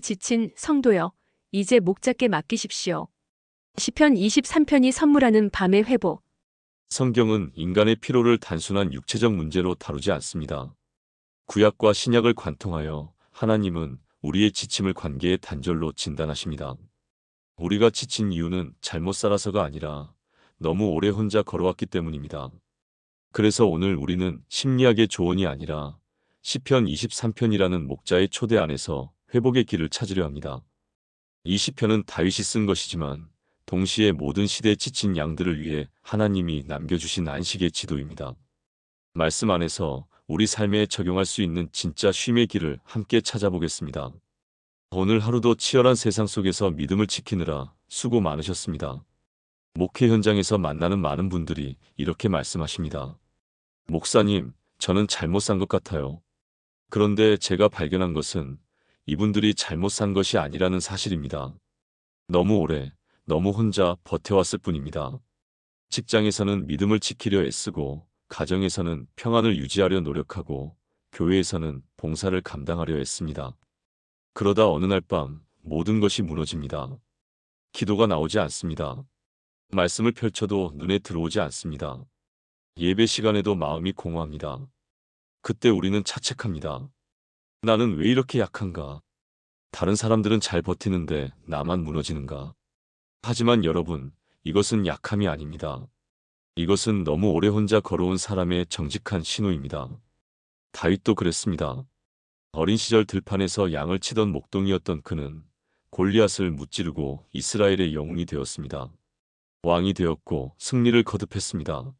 지친 성도여, 이제 목자께 맡기십시오. 시편 23편이 선물하는 밤의 회복. 성경은 인간의 피로를 단순한 육체적 문제로 다루지 않습니다. 구약과 신약을 관통하여 하나님은 우리의 지침을 관계의 단절로 진단하십니다. 우리가 지친 이유는 잘못 살아서가 아니라 너무 오래 혼자 걸어왔기 때문입니다. 그래서 오늘 우리는 심리학의 조언이 아니라 시편 23편이라는 목자의 초대 안에서 회복의 길을 찾으려 합니다. 이 시편은 다윗이 쓴 것이지만 동시에 모든 시대에 지친 양들을 위해 하나님이 남겨주신 안식의 지도입니다. 말씀 안에서 우리 삶에 적용할 수 있는 진짜 쉼의 길을 함께 찾아보겠습니다. 오늘 하루도 치열한 세상 속에서 믿음을 지키느라 수고 많으셨습니다. 목회 현장에서 만나는 많은 분들이 이렇게 말씀하십니다. 목사님, 저는 잘못 산 것 같아요. 그런데 제가 발견한 것은 이분들이 잘못 산 것이 아니라는 사실입니다. 너무 오래, 너무 혼자 버텨왔을 뿐입니다. 직장에서는 믿음을 지키려 애쓰고, 가정에서는 평안을 유지하려 노력하고, 교회에서는 봉사를 감당하려 애씁니다. 그러다 어느 날 밤 모든 것이 무너집니다. 기도가 나오지 않습니다. 말씀을 펼쳐도 눈에 들어오지 않습니다. 예배 시간에도 마음이 공허합니다. 그때 우리는 자책합니다. 나는 왜 이렇게 약한가? 다른 사람들은 잘 버티는데 나만 무너지는가? 하지만 여러분, 이것은 약함이 아닙니다. 이것은 너무 오래 혼자 걸어온 사람의 정직한 신호입니다. 다윗도 그랬습니다. 어린 시절 들판에서 양을 치던 목동이었던 그는 골리앗을 무찌르고 이스라엘의 영웅이 되었습니다. 왕이 되었고 승리를 거듭했습니다.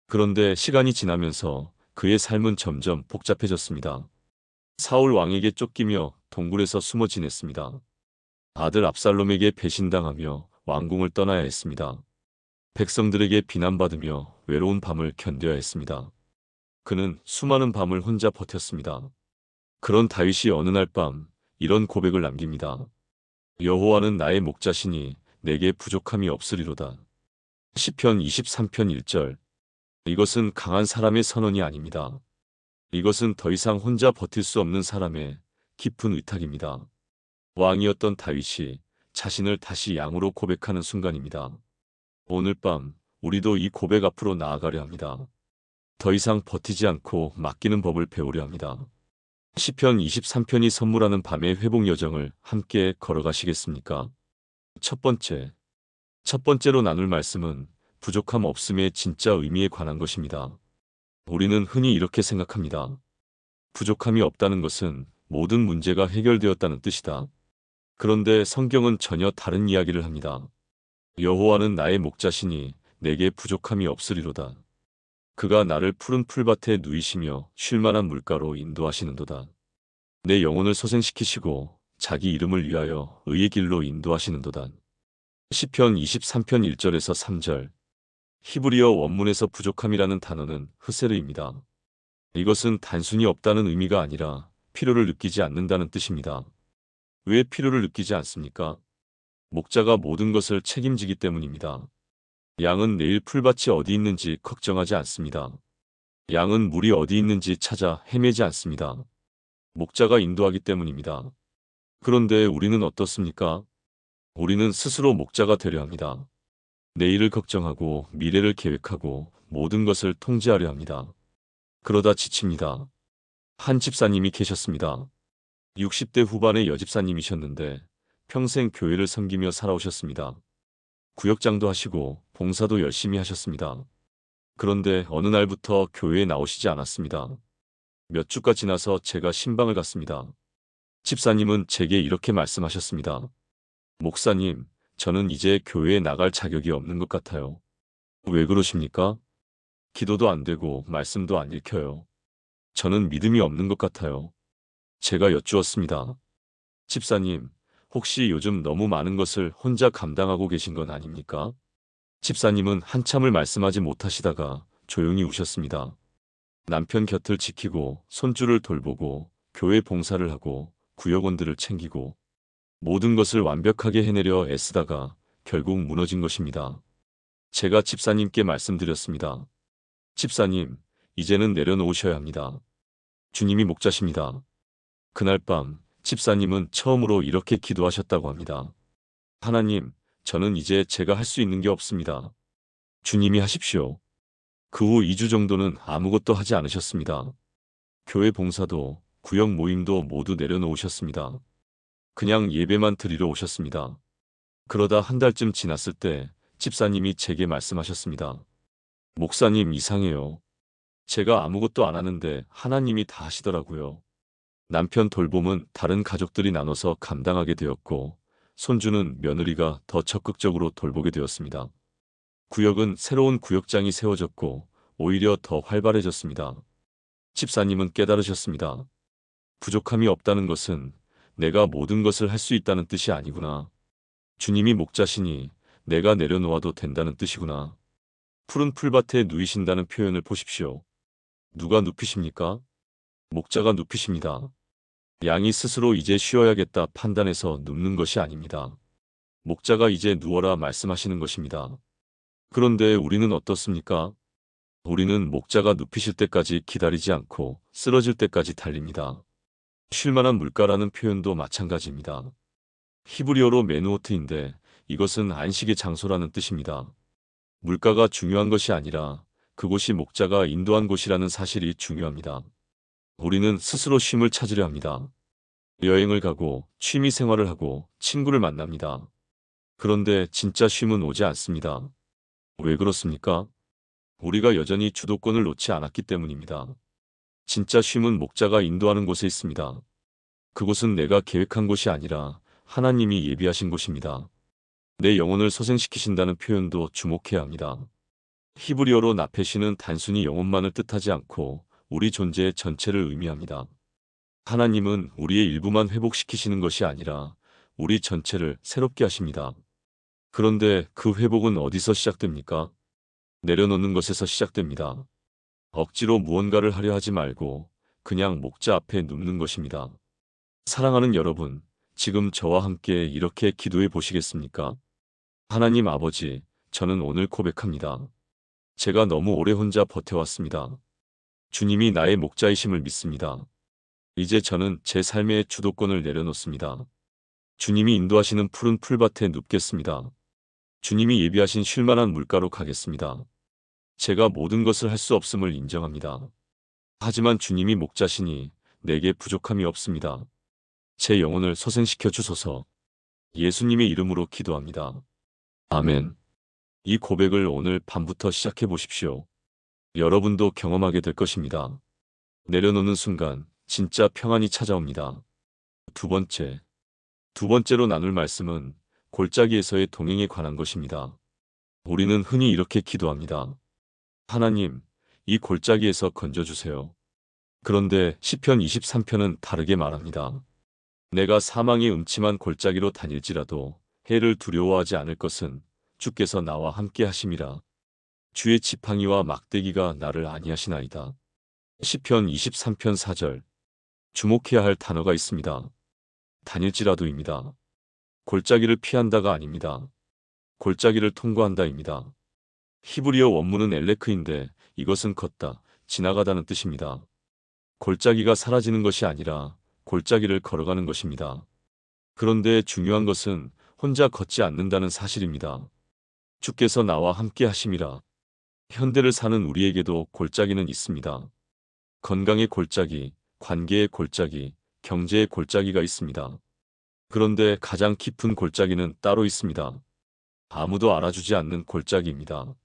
그런데 시간이 지나면서 그의 삶은 점점 복잡해졌습니다. 사울 왕에게 쫓기며 동굴에서 숨어 지냈습니다. 아들 압살롬에게 배신당하며 왕궁을 떠나야 했습니다. 백성들에게 비난받으며 외로운 밤을 견뎌야 했습니다. 그는 수많은 밤을 혼자 버텼습니다. 그런 다윗이 어느 날 밤 이런 고백을 남깁니다. 여호와는 나의 목자시니 내게 부족함이 없으리로다. 시편 23편 1절. 이것은 강한 사람의 선언이 아닙니다. 이것은 더 이상 혼자 버틸 수 없는 사람의 깊은 의탁입니다. 왕이었던 다윗이 자신을 다시 양으로 고백하는 순간입니다. 오늘 밤 우리도 이 고백 앞으로 나아가려 합니다. 더 이상 버티지 않고 맡기는 법을 배우려 합니다. 시편 23편이 선물하는 밤의 회복 여정을 함께 걸어가시겠습니까? 첫 번째로 나눌 말씀은 부족함 없음의 진짜 의미에 관한 것입니다. 우리는 흔히 이렇게 생각합니다. 부족함이 없다는 것은 모든 문제가 해결되었다는 뜻이다. 그런데 성경은 전혀 다른 이야기를 합니다. 여호와는 나의 목자시니 내게 부족함이 없으리로다. 그가 나를 푸른 풀밭에 누이시며 쉴만한 물가로 인도하시는도다. 내 영혼을 소생시키시고 자기 이름을 위하여 의의 길로 인도하시는도다. 시편 23편 1절에서 3절. 히브리어 원문에서 부족함이라는 단어는 흐세르입니다. 이것은 단순히 없다는 의미가 아니라 필요를 느끼지 않는다는 뜻입니다. 왜 필요를 느끼지 않습니까? 목자가 모든 것을 책임지기 때문입니다. 양은 내일 풀밭이 어디 있는지 걱정하지 않습니다. 양은 물이 어디 있는지 찾아 헤매지 않습니다. 목자가 인도하기 때문입니다. 그런데 우리는 어떻습니까? 우리는 스스로 목자가 되려 합니다. 내일을 걱정하고 미래를 계획하고 모든 것을 통제하려 합니다. 그러다 지칩니다. 한 집사님이 계셨습니다. 60대 후반의 여집사님이셨는데 평생 교회를 섬기며 살아오셨습니다. 구역장도 하시고 봉사도 열심히 하셨습니다. 그런데 어느 날부터 교회에 나오시지 않았습니다. 몇 주가 지나서 제가 신방을 갔습니다. 집사님은 제게 이렇게 말씀하셨습니다. 목사님, 저는 이제 교회에 나갈 자격이 없는 것 같아요. 왜 그러십니까? 기도도 안 되고 말씀도 안 읽혀요. 저는 믿음이 없는 것 같아요. 제가 여쭈었습니다. 집사님, 혹시 요즘 너무 많은 것을 혼자 감당하고 계신 건 아닙니까? 집사님은 한참을 말씀하지 못하시다가 조용히 우셨습니다. 남편 곁을 지키고 손주를 돌보고 교회 봉사를 하고 구역원들을 챙기고 모든 것을 완벽하게 해내려 애쓰다가 결국 무너진 것입니다. 제가 집사님께 말씀드렸습니다. 집사님, 이제는 내려놓으셔야 합니다. 주님이 목자십니다. 그날 밤 집사님은 처음으로 이렇게 기도하셨다고 합니다. 하나님, 저는 이제 제가 할 수 있는 게 없습니다. 주님이 하십시오. 그 후 2주 정도는 아무것도 하지 않으셨습니다. 교회 봉사도 구역 모임도 모두 내려놓으셨습니다. 그냥 예배만 드리러 오셨습니다. 그러다 한 달쯤 지났을 때 집사님이 제게 말씀하셨습니다. 목사님 이상해요. 제가 아무것도 안 하는데 하나님이 다 하시더라고요. 남편 돌봄은 다른 가족들이 나눠서 감당하게 되었고 손주는 며느리가 더 적극적으로 돌보게 되었습니다. 구역은 새로운 구역장이 세워졌고 오히려 더 활발해졌습니다. 집사님은 깨달으셨습니다. 부족함이 없다는 것은 내가 모든 것을 할 수 있다는 뜻이 아니구나. 주님이 목자시니 내가 내려놓아도 된다는 뜻이구나. 푸른 풀밭에 누이신다는 표현을 보십시오. 누가 눕히십니까? 목자가 눕히십니다. 양이 스스로 이제 쉬어야겠다 판단해서 눕는 것이 아닙니다. 목자가 이제 누워라 말씀하시는 것입니다. 그런데 우리는 어떻습니까? 우리는 목자가 눕히실 때까지 기다리지 않고 쓰러질 때까지 달립니다. 쉴만한 물가라는 표현도 마찬가지입니다. 히브리어로 메누오트인데 이것은 안식의 장소라는 뜻입니다. 물가가 중요한 것이 아니라 그곳이 목자가 인도한 곳이라는 사실이 중요합니다. 우리는 스스로 쉼을 찾으려 합니다. 여행을 가고 취미 생활을 하고 친구를 만납니다. 그런데 진짜 쉼은 오지 않습니다. 왜 그렇습니까? 우리가 여전히 주도권을 놓지 않았기 때문입니다. 진짜 쉼은 목자가 인도하는 곳에 있습니다. 그곳은 내가 계획한 곳이 아니라 하나님이 예비하신 곳입니다. 내 영혼을 소생시키신다는 표현도 주목해야 합니다. 히브리어로 나페시는 단순히 영혼만을 뜻하지 않고 우리 존재의 전체를 의미합니다. 하나님은 우리의 일부만 회복시키시는 것이 아니라 우리 전체를 새롭게 하십니다. 그런데 그 회복은 어디서 시작됩니까? 내려놓는 것에서 시작됩니다. 억지로 무언가를 하려 하지 말고 그냥 목자 앞에 눕는 것입니다. 사랑하는 여러분, 지금 저와 함께 이렇게 기도해 보시겠습니까? 하나님 아버지, 저는 오늘 고백합니다. 제가 너무 오래 혼자 버텨왔습니다. 주님이 나의 목자이심을 믿습니다. 이제 저는 제 삶의 주도권을 내려놓습니다. 주님이 인도하시는 푸른 풀밭에 눕겠습니다. 주님이 예비하신 쉴만한 물가로 가겠습니다. 제가 모든 것을 할 수 없음을 인정합니다. 하지만 주님이 목자시니 내게 부족함이 없습니다. 제 영혼을 소생시켜 주소서. 예수님의 이름으로 기도합니다. 아멘. 이 고백을 오늘 밤부터 시작해 보십시오. 여러분도 경험하게 될 것입니다. 내려놓는 순간 진짜 평안이 찾아옵니다. 두 번째로 나눌 말씀은 골짜기에서의 동행에 관한 것입니다. 우리는 흔히 이렇게 기도합니다. 하나님, 이 골짜기에서 건져주세요. 그런데 시편 23편은 다르게 말합니다. 내가 사망의 음침한 골짜기로 다닐지라도 해를 두려워하지 않을 것은 주께서 나와 함께 하심이라. 주의 지팡이와 막대기가 나를 안위하시나이다. 시편 23편 4절. 주목해야 할 단어가 있습니다. 다닐지라도입니다. 골짜기를 피한다가 아닙니다. 골짜기를 통과한다입니다. 히브리어 원문은 엘레크인데 이것은 걷다, 지나가다는 뜻입니다. 골짜기가 사라지는 것이 아니라 골짜기를 걸어가는 것입니다. 그런데 중요한 것은 혼자 걷지 않는다는 사실입니다. 주께서 나와 함께 하심이라. 현대를 사는 우리에게도 골짜기는 있습니다. 건강의 골짜기, 관계의 골짜기, 경제의 골짜기가 있습니다. 그런데 가장 깊은 골짜기는 따로 있습니다. 아무도 알아주지 않는 골짜기입니다.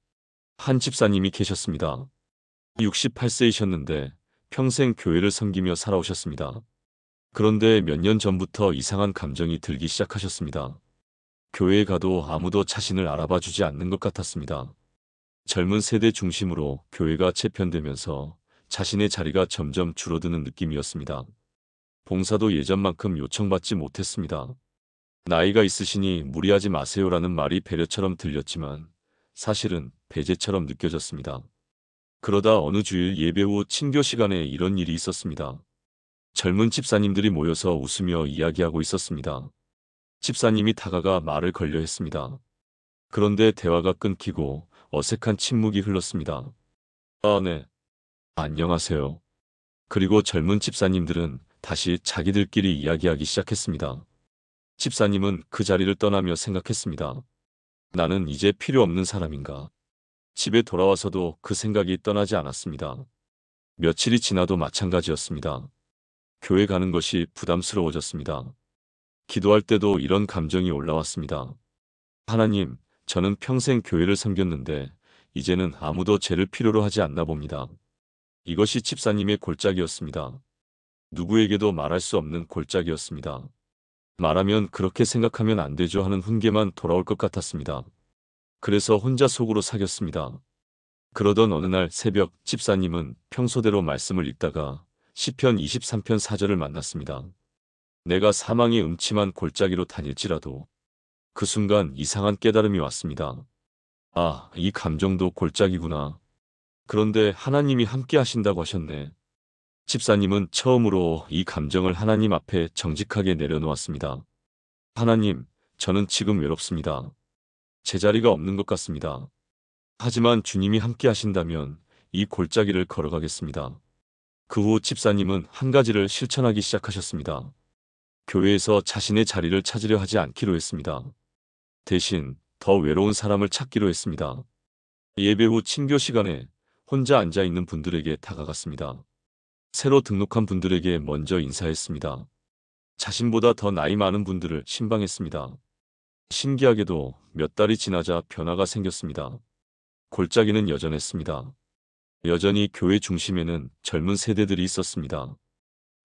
한 집사님이 계셨습니다. 68세이셨는데 평생 교회를 섬기며 살아오셨습니다. 그런데 몇 년 전부터 이상한 감정이 들기 시작하셨습니다. 교회에 가도 아무도 자신을 알아봐 주지 않는 것 같았습니다. 젊은 세대 중심으로 교회가 재편되면서 자신의 자리가 점점 줄어드는 느낌이었습니다. 봉사도 예전만큼 요청받지 못했습니다. 나이가 있으시니 무리하지 마세요라는 말이 배려처럼 들렸지만 사실은 배제처럼 느껴졌습니다. 그러다 어느 주일 예배 후 친교 시간에 이런 일이 있었습니다. 젊은 집사님들이 모여서 웃으며 이야기하고 있었습니다. 집사님이 다가가 말을 걸려 했습니다. 그런데 대화가 끊기고 어색한 침묵이 흘렀습니다. 아, 네. 안녕하세요. 그리고 젊은 집사님들은 다시 자기들끼리 이야기하기 시작했습니다. 집사님은 그 자리를 떠나며 생각했습니다. 나는 이제 필요 없는 사람인가? 집에 돌아와서도 그 생각이 떠나지 않았습니다. 며칠이 지나도 마찬가지였습니다. 교회 가는 것이 부담스러워졌습니다. 기도할 때도 이런 감정이 올라왔습니다. 하나님, 저는 평생 교회를 섬겼는데 이제는 아무도 죄를 필요로 하지 않나 봅니다. 이것이 집사님의 골짜기였습니다. 누구에게도 말할 수 없는 골짜기였습니다. 말하면 그렇게 생각하면 안 되죠 하는 훈계만 돌아올 것 같았습니다. 그래서 혼자 속으로 사겼습니다. 그러던 어느 날 새벽 집사님은 평소대로 말씀을 읽다가 시편 23편 4절을 만났습니다. 내가 사망의 음침한 골짜기로 다닐지라도 그 순간 이상한 깨달음이 왔습니다. 아, 이 감정도 골짜기구나. 그런데 하나님이 함께 하신다고 하셨네. 집사님은 처음으로 이 감정을 하나님 앞에 정직하게 내려놓았습니다. 하나님, 저는 지금 외롭습니다. 제자리가 없는 것 같습니다. 하지만 주님이 함께 하신다면 이 골짜기를 걸어가겠습니다. 그 후 집사님은 한 가지를 실천하기 시작하셨습니다. 교회에서 자신의 자리를 찾으려 하지 않기로 했습니다. 대신 더 외로운 사람을 찾기로 했습니다. 예배 후 친교 시간에 혼자 앉아 있는 분들에게 다가갔습니다. 새로 등록한 분들에게 먼저 인사했습니다. 자신보다 더 나이 많은 분들을 신방했습니다. 신기하게도 몇 달이 지나자 변화가 생겼습니다. 골짜기는 여전했습니다. 여전히 교회 중심에는 젊은 세대들이 있었습니다.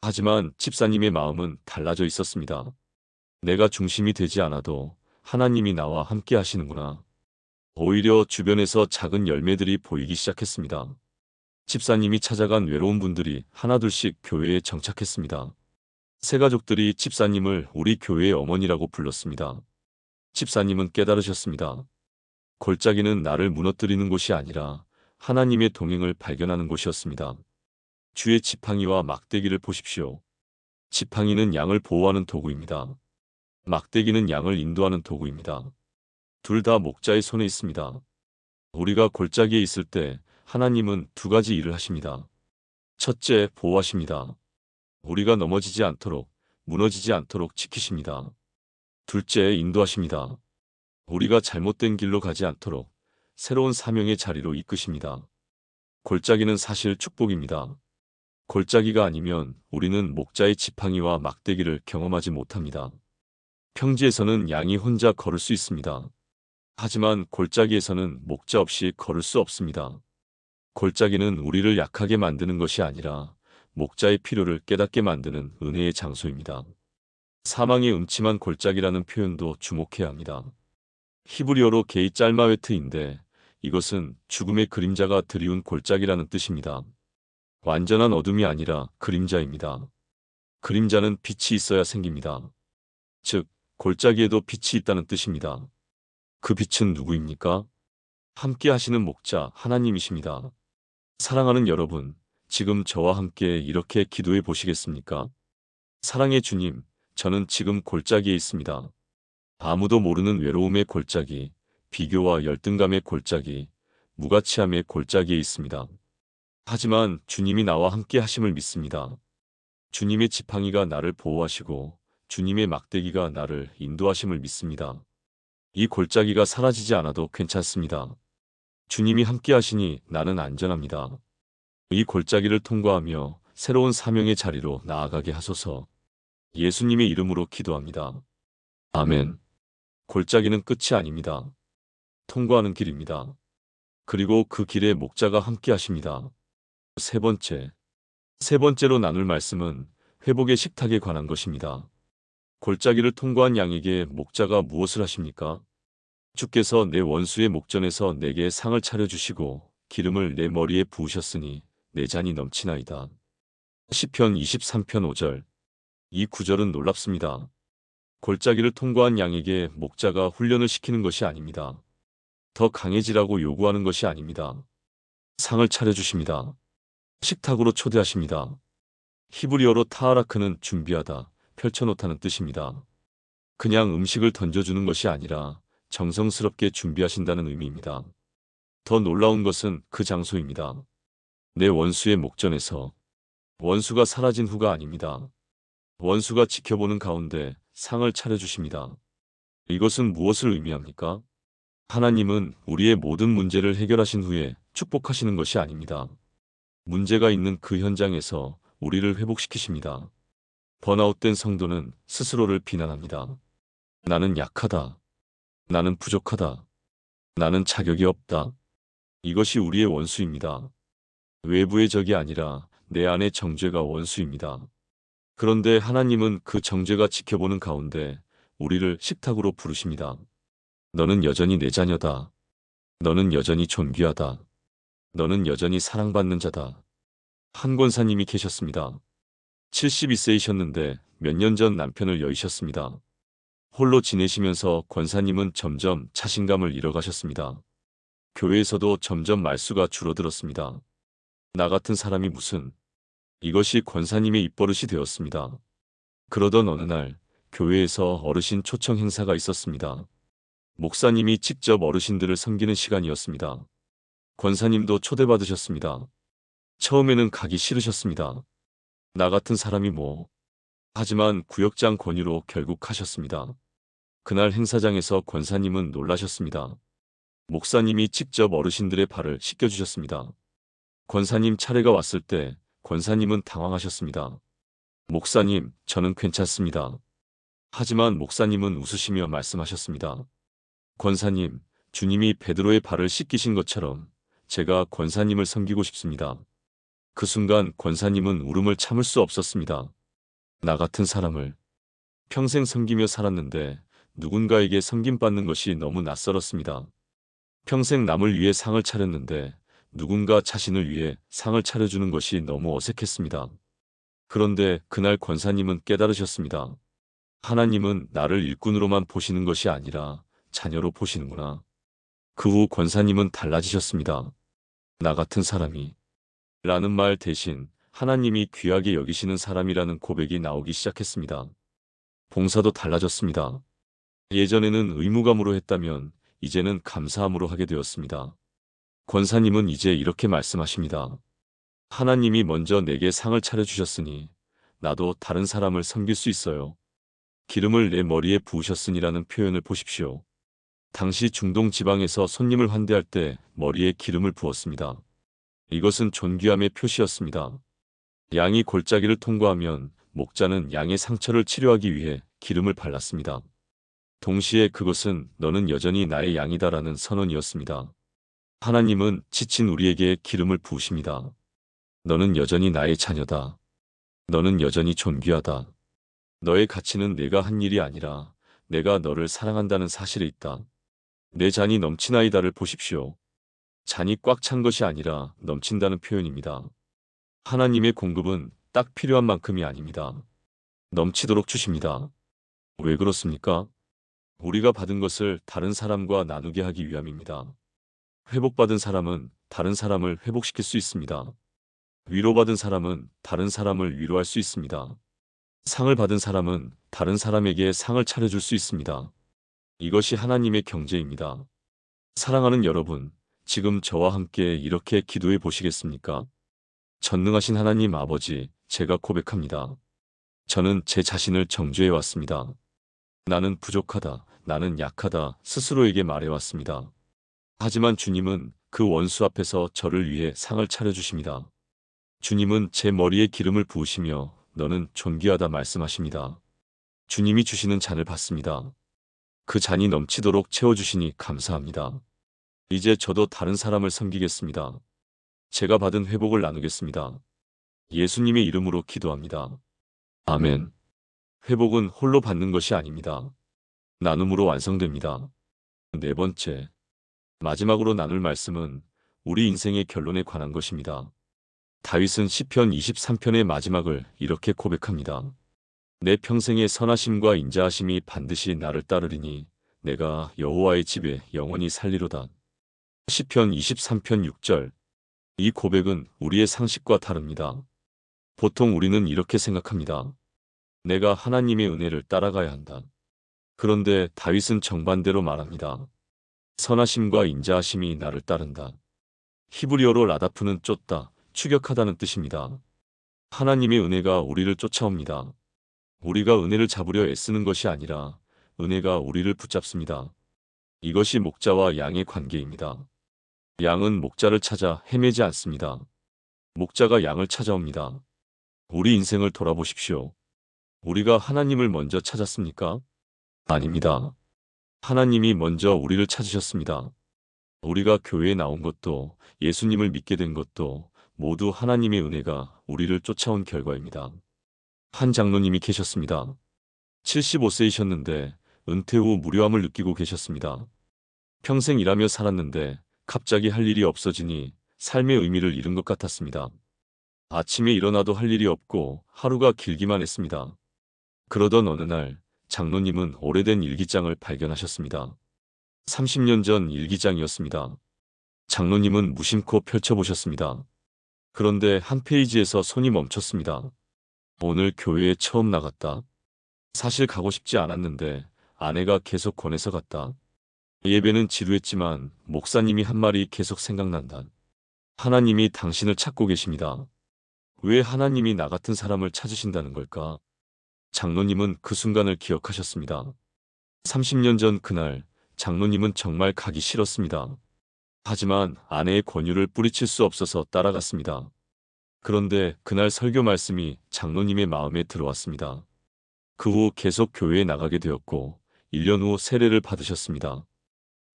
하지만 집사님의 마음은 달라져 있었습니다. 내가 중심이 되지 않아도 하나님이 나와 함께 하시는구나. 오히려 주변에서 작은 열매들이 보이기 시작했습니다. 집사님이 찾아간 외로운 분들이 하나둘씩 교회에 정착했습니다. 새 가족들이 집사님을 우리 교회의 어머니라고 불렀습니다. 집사님은 깨달으셨습니다. 골짜기는 나를 무너뜨리는 곳이 아니라 하나님의 동행을 발견하는 곳이었습니다. 주의 지팡이와 막대기를 보십시오. 지팡이는 양을 보호하는 도구입니다. 막대기는 양을 인도하는 도구입니다. 둘 다 목자의 손에 있습니다. 우리가 골짜기에 있을 때 하나님은 두 가지 일을 하십니다. 첫째, 보호하십니다. 우리가 넘어지지 않도록, 무너지지 않도록 지키십니다. 둘째, 인도하십니다. 우리가 잘못된 길로 가지 않도록 새로운 사명의 자리로 이끄십니다. 골짜기는 사실 축복입니다. 골짜기가 아니면 우리는 목자의 지팡이와 막대기를 경험하지 못합니다. 평지에서는 양이 혼자 걸을 수 있습니다. 하지만 골짜기에서는 목자 없이 걸을 수 없습니다. 골짜기는 우리를 약하게 만드는 것이 아니라 목자의 필요를 깨닫게 만드는 은혜의 장소입니다. 사망의 음침한 골짜기라는 표현도 주목해야 합니다. 히브리어로 게이 짤마웨트인데 이것은 죽음의 그림자가 드리운 골짜기라는 뜻입니다. 완전한 어둠이 아니라 그림자입니다. 그림자는 빛이 있어야 생깁니다. 즉, 골짜기에도 빛이 있다는 뜻입니다. 그 빛은 누구입니까? 함께 하시는 목자 하나님이십니다. 사랑하는 여러분, 지금 저와 함께 이렇게 기도해 보시겠습니까? 사랑의 주님, 저는 지금 골짜기에 있습니다. 아무도 모르는 외로움의 골짜기, 비교와 열등감의 골짜기, 무가치함의 골짜기에 있습니다. 하지만 주님이 나와 함께 하심을 믿습니다. 주님의 지팡이가 나를 보호하시고 주님의 막대기가 나를 인도하심을 믿습니다. 이 골짜기가 사라지지 않아도 괜찮습니다. 주님이 함께 하시니 나는 안전합니다. 이 골짜기를 통과하며 새로운 사명의 자리로 나아가게 하소서. 예수님의 이름으로 기도합니다. 아멘. 골짜기는 끝이 아닙니다. 통과하는 길입니다. 그리고 그 길에 목자가 함께 하십니다. 세 번째로 나눌 말씀은 회복의 식탁에 관한 것입니다. 골짜기를 통과한 양에게 목자가 무엇을 하십니까? 주께서 내 원수의 목전에서 내게 상을 차려주시고 기름을 내 머리에 부으셨으니 내 잔이 넘치나이다. 시편 23편 5절. 이 구절은 놀랍습니다. 골짜기를 통과한 양에게 목자가 훈련을 시키는 것이 아닙니다. 더 강해지라고 요구하는 것이 아닙니다. 상을 차려주십니다. 식탁으로 초대하십니다. 히브리어로 타하라크는 준비하다, 펼쳐놓다는 뜻입니다. 그냥 음식을 던져주는 것이 아니라 정성스럽게 준비하신다는 의미입니다. 더 놀라운 것은 그 장소입니다. 내 원수의 목전에서. 원수가 사라진 후가 아닙니다. 원수가 지켜보는 가운데 상을 차려주십니다. 이것은 무엇을 의미합니까? 하나님은 우리의 모든 문제를 해결하신 후에 축복하시는 것이 아닙니다. 문제가 있는 그 현장에서 우리를 회복시키십니다. 번아웃된 성도는 스스로를 비난합니다. 나는 약하다. 나는 부족하다. 나는 자격이 없다. 이것이 우리의 원수입니다. 외부의 적이 아니라 내 안의 정죄가 원수입니다. 그런데 하나님은 그 정죄가 지켜보는 가운데 우리를 식탁으로 부르십니다. 너는 여전히 내 자녀다. 너는 여전히 존귀하다. 너는 여전히 사랑받는 자다. 한 권사님이 계셨습니다. 72세이셨는데 몇 년 전 남편을 여의셨습니다. 홀로 지내시면서 권사님은 점점 자신감을 잃어가셨습니다. 교회에서도 점점 말수가 줄어들었습니다. 나 같은 사람이 무슨, 이것이 권사님의 입버릇이 되었습니다. 그러던 어느 날 교회에서 어르신 초청 행사가 있었습니다. 목사님이 직접 어르신들을 섬기는 시간이었습니다. 권사님도 초대받으셨습니다. 처음에는 가기 싫으셨습니다. 나 같은 사람이 뭐. 하지만 구역장 권유로 결국 가셨습니다. 그날 행사장에서 권사님은 놀라셨습니다. 목사님이 직접 어르신들의 발을 씻겨주셨습니다. 권사님 차례가 왔을 때 권사님은 당황하셨습니다. 목사님, 저는 괜찮습니다. 하지만 목사님은 웃으시며 말씀하셨습니다. 권사님, 주님이 베드로의 발을 씻기신 것처럼 제가 권사님을 섬기고 싶습니다. 그 순간 권사님은 울음을 참을 수 없었습니다. 나 같은 사람을 평생 섬기며 살았는데 누군가에게 섬김받는 것이 너무 낯설었습니다. 평생 남을 위해 상을 차렸는데 누군가 자신을 위해 상을 차려주는 것이 너무 어색했습니다. 그런데 그날 권사님은 깨달으셨습니다. 하나님은 나를 일꾼으로만 보시는 것이 아니라 자녀로 보시는구나. 그 후 권사님은 달라지셨습니다. 나 같은 사람이 라는 말 대신 하나님이 귀하게 여기시는 사람이라는 고백이 나오기 시작했습니다. 봉사도 달라졌습니다. 예전에는 의무감으로 했다면 이제는 감사함으로 하게 되었습니다. 권사님은 이제 이렇게 말씀하십니다. 하나님이 먼저 내게 상을 차려주셨으니 나도 다른 사람을 섬길 수 있어요. 기름을 내 머리에 부으셨으니라는 표현을 보십시오. 당시 중동 지방에서 손님을 환대할 때 머리에 기름을 부었습니다. 이것은 존귀함의 표시였습니다. 양이 골짜기를 통과하면 목자는 양의 상처를 치료하기 위해 기름을 발랐습니다. 동시에 그것은 너는 여전히 나의 양이다라는 선언이었습니다. 하나님은 지친 우리에게 기름을 부으십니다. 너는 여전히 나의 자녀다. 너는 여전히 존귀하다. 너의 가치는 내가 한 일이 아니라 내가 너를 사랑한다는 사실에 있다. 내 잔이 넘치나이다를 보십시오. 잔이 꽉 찬 것이 아니라 넘친다는 표현입니다. 하나님의 공급은 딱 필요한 만큼이 아닙니다. 넘치도록 주십니다. 왜 그렇습니까? 우리가 받은 것을 다른 사람과 나누게 하기 위함입니다. 회복받은 사람은 다른 사람을 회복시킬 수 있습니다. 위로받은 사람은 다른 사람을 위로할 수 있습니다. 상을 받은 사람은 다른 사람에게 상을 차려줄 수 있습니다. 이것이 하나님의 경제입니다. 사랑하는 여러분, 지금 저와 함께 이렇게 기도해 보시겠습니까? 전능하신 하나님 아버지, 제가 고백합니다. 저는 제 자신을 정죄해 왔습니다. 나는 부족하다, 나는 약하다, 스스로에게 말해왔습니다. 하지만 주님은 그 원수 앞에서 저를 위해 상을 차려주십니다. 주님은 제 머리에 기름을 부으시며 너는 존귀하다 말씀하십니다. 주님이 주시는 잔을 받습니다. 그 잔이 넘치도록 채워주시니 감사합니다. 이제 저도 다른 사람을 섬기겠습니다. 제가 받은 회복을 나누겠습니다. 예수님의 이름으로 기도합니다. 아멘. 회복은 홀로 받는 것이 아닙니다. 나눔으로 완성됩니다. 네 번째, 마지막으로 나눌 말씀은 우리 인생의 결론에 관한 것입니다. 다윗은 시편 23편의 마지막을 이렇게 고백합니다. 내 평생의 선하심과 인자하심이 반드시 나를 따르리니 내가 여호와의 집에 영원히 살리로다. 시편 23편 6절. 이 고백은 우리의 상식과 다릅니다. 보통 우리는 이렇게 생각합니다. 내가 하나님의 은혜를 따라가야 한다. 그런데 다윗은 정반대로 말합니다. 선하심과 인자하심이 나를 따른다. 히브리어로 라다프는 쫓다, 추격하다는 뜻입니다. 하나님의 은혜가 우리를 쫓아옵니다. 우리가 은혜를 잡으려 애쓰는 것이 아니라 은혜가 우리를 붙잡습니다. 이것이 목자와 양의 관계입니다. 양은 목자를 찾아 헤매지 않습니다. 목자가 양을 찾아옵니다. 우리 인생을 돌아보십시오. 우리가 하나님을 먼저 찾았습니까? 아닙니다. 하나님이 먼저 우리를 찾으셨습니다. 우리가 교회에 나온 것도 예수님을 믿게 된 것도 모두 하나님의 은혜가 우리를 쫓아온 결과입니다. 한 장로님이 계셨습니다. 75세이셨는데 은퇴 후 무료함을 느끼고 계셨습니다. 평생 일하며 살았는데 갑자기 할 일이 없어지니 삶의 의미를 잃은 것 같았습니다. 아침에 일어나도 할 일이 없고 하루가 길기만 했습니다. 그러던 어느 날 장로님은 오래된 일기장을 발견하셨습니다. 30년 전 일기장이었습니다. 장로님은 무심코 펼쳐보셨습니다. 그런데 한 페이지에서 손이 멈췄습니다. 오늘 교회에 처음 나갔다. 사실 가고 싶지 않았는데 아내가 계속 권해서 갔다. 예배는 지루했지만 목사님이 한 말이 계속 생각난다. 하나님이 당신을 찾고 계십니다. 왜 하나님이 나 같은 사람을 찾으신다는 걸까? 장로님은 그 순간을 기억하셨습니다. 30년 전 그날 장로님은 정말 가기 싫었습니다. 하지만 아내의 권유를 뿌리칠 수 없어서 따라갔습니다. 그런데 그날 설교 말씀이 장로님의 마음에 들어왔습니다. 그 후 계속 교회에 나가게 되었고 1년 후 세례를 받으셨습니다.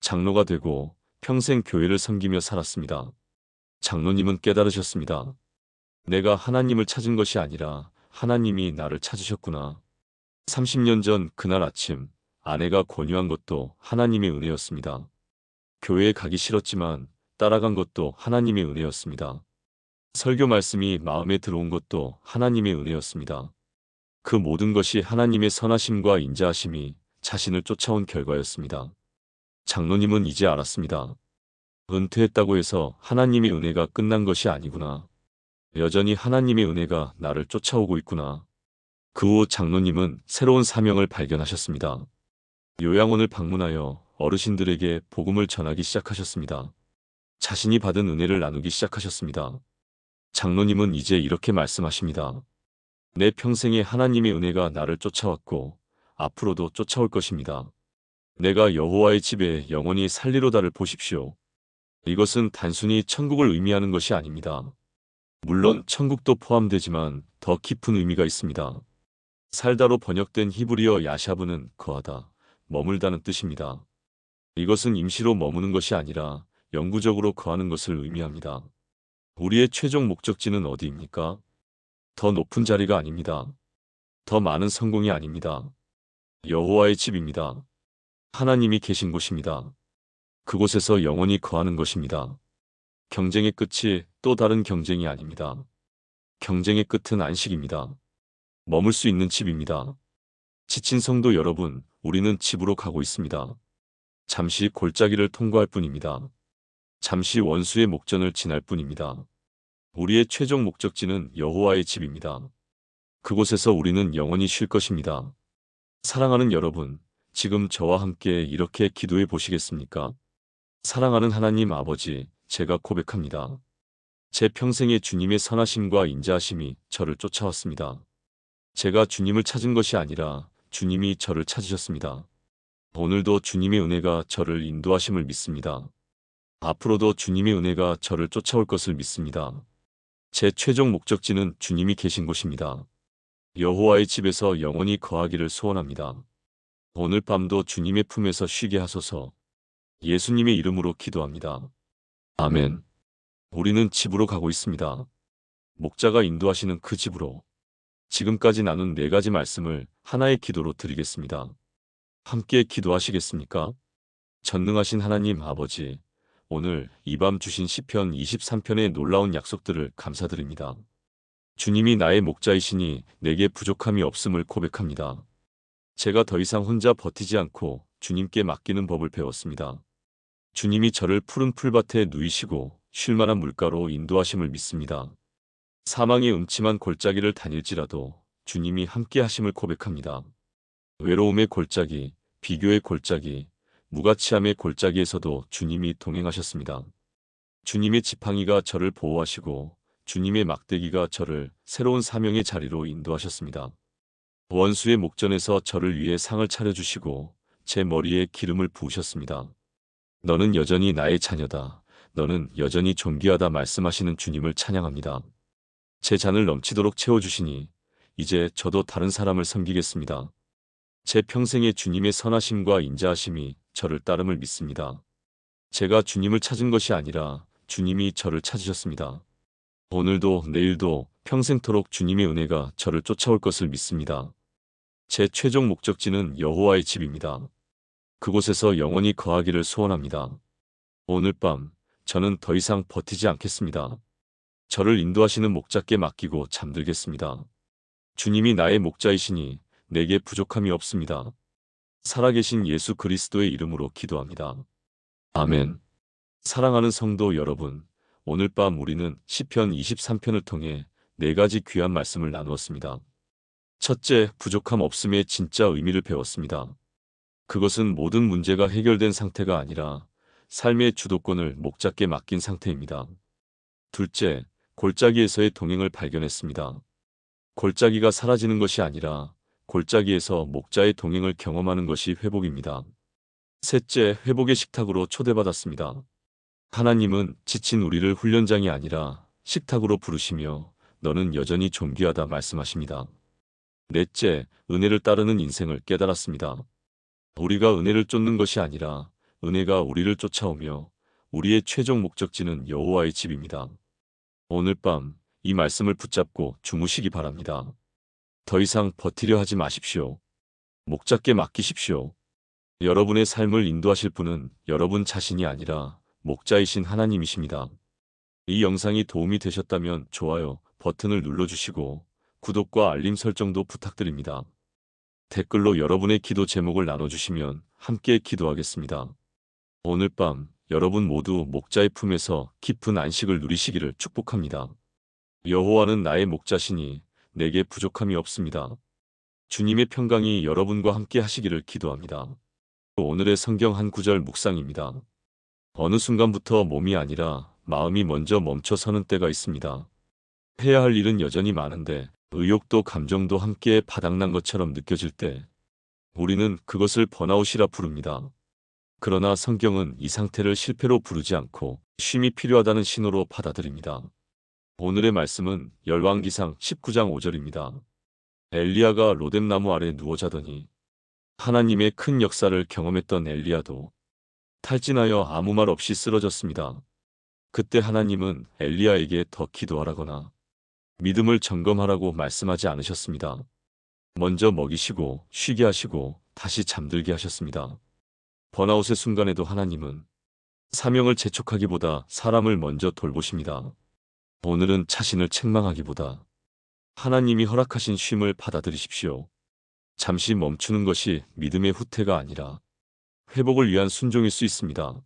장로가 되고 평생 교회를 섬기며 살았습니다. 장로님은 깨달으셨습니다. 내가 하나님을 찾은 것이 아니라 하나님이 나를 찾으셨구나. 30년 전 그날 아침 아내가 권유한 것도 하나님의 은혜였습니다. 교회에 가기 싫었지만 따라간 것도 하나님의 은혜였습니다. 설교 말씀이 마음에 들어온 것도 하나님의 은혜였습니다. 그 모든 것이 하나님의 선하심과 인자하심이 자신을 쫓아온 결과였습니다. 장로님은 이제 알았습니다. 은퇴했다고 해서 하나님의 은혜가 끝난 것이 아니구나. 여전히 하나님의 은혜가 나를 쫓아오고 있구나. 그 후 장로님은 새로운 사명을 발견하셨습니다. 요양원을 방문하여 어르신들에게 복음을 전하기 시작하셨습니다. 자신이 받은 은혜를 나누기 시작하셨습니다. 장로님은 이제 이렇게 말씀하십니다. 내 평생에 하나님의 은혜가 나를 쫓아왔고 앞으로도 쫓아올 것입니다. 내가 여호와의 집에 영원히 살리로다를 보십시오. 이것은 단순히 천국을 의미하는 것이 아닙니다. 물론 천국도 포함되지만 더 깊은 의미가 있습니다. 살다로 번역된 히브리어 야샤브는 거하다, 머물다는 뜻입니다. 이것은 임시로 머무는 것이 아니라 영구적으로 거하는 것을 의미합니다. 우리의 최종 목적지는 어디입니까? 더 높은 자리가 아닙니다. 더 많은 성공이 아닙니다. 여호와의 집입니다. 하나님이 계신 곳입니다. 그곳에서 영원히 거하는 것입니다. 경쟁의 끝이 또 다른 경쟁이 아닙니다. 경쟁의 끝은 안식입니다. 머물 수 있는 집입니다. 지친 성도 여러분, 우리는 집으로 가고 있습니다. 잠시 골짜기를 통과할 뿐입니다. 잠시 원수의 목전을 지날 뿐입니다. 우리의 최종 목적지는 여호와의 집입니다. 그곳에서 우리는 영원히 쉴 것입니다. 사랑하는 여러분, 지금 저와 함께 이렇게 기도해 보시겠습니까? 사랑하는 하나님 아버지, 제가 고백합니다. 제 평생에 주님의 선하심과 인자하심이 저를 쫓아왔습니다. 제가 주님을 찾은 것이 아니라 주님이 저를 찾으셨습니다. 오늘도 주님의 은혜가 저를 인도하심을 믿습니다. 앞으로도 주님의 은혜가 저를 쫓아올 것을 믿습니다. 제 최종 목적지는 주님이 계신 곳입니다. 여호와의 집에서 영원히 거하기를 소원합니다. 오늘 밤도 주님의 품에서 쉬게 하소서. 예수님의 이름으로 기도합니다. 아멘. 우리는 집으로 가고 있습니다. 목자가 인도하시는 그 집으로. 지금까지 나눈 4가지 말씀을 하나의 기도로 드리겠습니다. 함께 기도하시겠습니까? 전능하신 하나님 아버지, 오늘 이 밤 주신 시편 23편의 놀라운 약속들을 감사드립니다. 주님이 나의 목자이시니 내게 부족함이 없음을 고백합니다. 제가 더 이상 혼자 버티지 않고 주님께 맡기는 법을 배웠습니다. 주님이 저를 푸른 풀밭에 누이시고 쉴만한 물가로 인도하심을 믿습니다. 사망의 음침한 골짜기를 다닐지라도 주님이 함께 하심을 고백합니다. 외로움의 골짜기, 비교의 골짜기, 무가치함의 골짜기에서도 주님이 동행하셨습니다. 주님의 지팡이가 저를 보호하시고 주님의 막대기가 저를 새로운 사명의 자리로 인도하셨습니다. 원수의 목전에서 저를 위해 상을 차려주시고 제 머리에 기름을 부으셨습니다. 너는 여전히 나의 자녀다. 너는 여전히 존귀하다 말씀하시는 주님을 찬양합니다. 제 잔을 넘치도록 채워주시니 이제 저도 다른 사람을 섬기겠습니다. 제 평생의 주님의 선하심과 인자하심이 저를 따름을 믿습니다. 제가 주님을 찾은 것이 아니라 주님이 저를 찾으셨습니다. 오늘도 내일도 평생토록 주님의 은혜가 저를 쫓아올 것을 믿습니다. 제 최종 목적지는 여호와의 집입니다. 그곳에서 영원히 거하기를 소원합니다. 오늘 밤 저는 더 이상 버티지 않겠습니다. 저를 인도하시는 목자께 맡기고 잠들겠습니다. 주님이 나의 목자이시니 내게 부족함이 없습니다. 살아계신 예수 그리스도의 이름으로 기도합니다. 아멘. 사랑하는 성도 여러분, 오늘 밤 우리는 시편 23편을 통해 4가지 귀한 말씀을 나누었습니다. 첫째, 부족함 없음의 진짜 의미를 배웠습니다. 그것은 모든 문제가 해결된 상태가 아니라 삶의 주도권을 목자께 맡긴 상태입니다. 둘째, 골짜기에서의 동행을 발견했습니다. 골짜기가 사라지는 것이 아니라 골짜기에서 목자의 동행을 경험하는 것이 회복입니다. 셋째, 회복의 식탁으로 초대받았습니다. 하나님은 지친 우리를 훈련장이 아니라 식탁으로 부르시며 너는 여전히 존귀하다 말씀하십니다. 넷째, 은혜를 따르는 인생을 깨달았습니다. 우리가 은혜를 쫓는 것이 아니라 은혜가 우리를 쫓아오며 우리의 최종 목적지는 여호와의 집입니다. 오늘 밤 이 말씀을 붙잡고 주무시기 바랍니다. 더 이상 버티려 하지 마십시오. 목자께 맡기십시오. 여러분의 삶을 인도하실 분은 여러분 자신이 아니라 목자이신 하나님이십니다. 이 영상이 도움이 되셨다면 좋아요 버튼을 눌러주시고 구독과 알림 설정도 부탁드립니다. 댓글로 여러분의 기도 제목을 나눠주시면 함께 기도하겠습니다. 오늘 밤 여러분 모두 목자의 품에서 깊은 안식을 누리시기를 축복합니다. 여호와는 나의 목자시니 내게 부족함이 없습니다. 주님의 평강이 여러분과 함께 하시기를 기도합니다. 오늘의 성경 한 구절 묵상입니다. 어느 순간부터 몸이 아니라 마음이 먼저 멈춰서는 때가 있습니다. 해야 할 일은 여전히 많은데 의욕도 감정도 함께 바닥난 것처럼 느껴질 때 우리는 그것을 번아웃이라 부릅니다. 그러나 성경은 이 상태를 실패로 부르지 않고 쉼이 필요하다는 신호로 받아들입니다. 오늘의 말씀은 열왕기상 19장 5절입니다. 엘리야가 로뎀나무 아래 누워 자더니 하나님의 큰 역사를 경험했던 엘리야도 탈진하여 아무 말 없이 쓰러졌습니다. 그때 하나님은 엘리야에게 더 기도하라거나 믿음을 점검하라고 말씀하지 않으셨습니다. 먼저 먹이시고 쉬게 하시고 다시 잠들게 하셨습니다. 번아웃의 순간에도 하나님은 사명을 재촉하기보다 사람을 먼저 돌보십니다. 오늘은 자신을 책망하기보다 하나님이 허락하신 쉼을 받아들이십시오. 잠시 멈추는 것이 믿음의 후퇴가 아니라 회복을 위한 순종일 수 있습니다.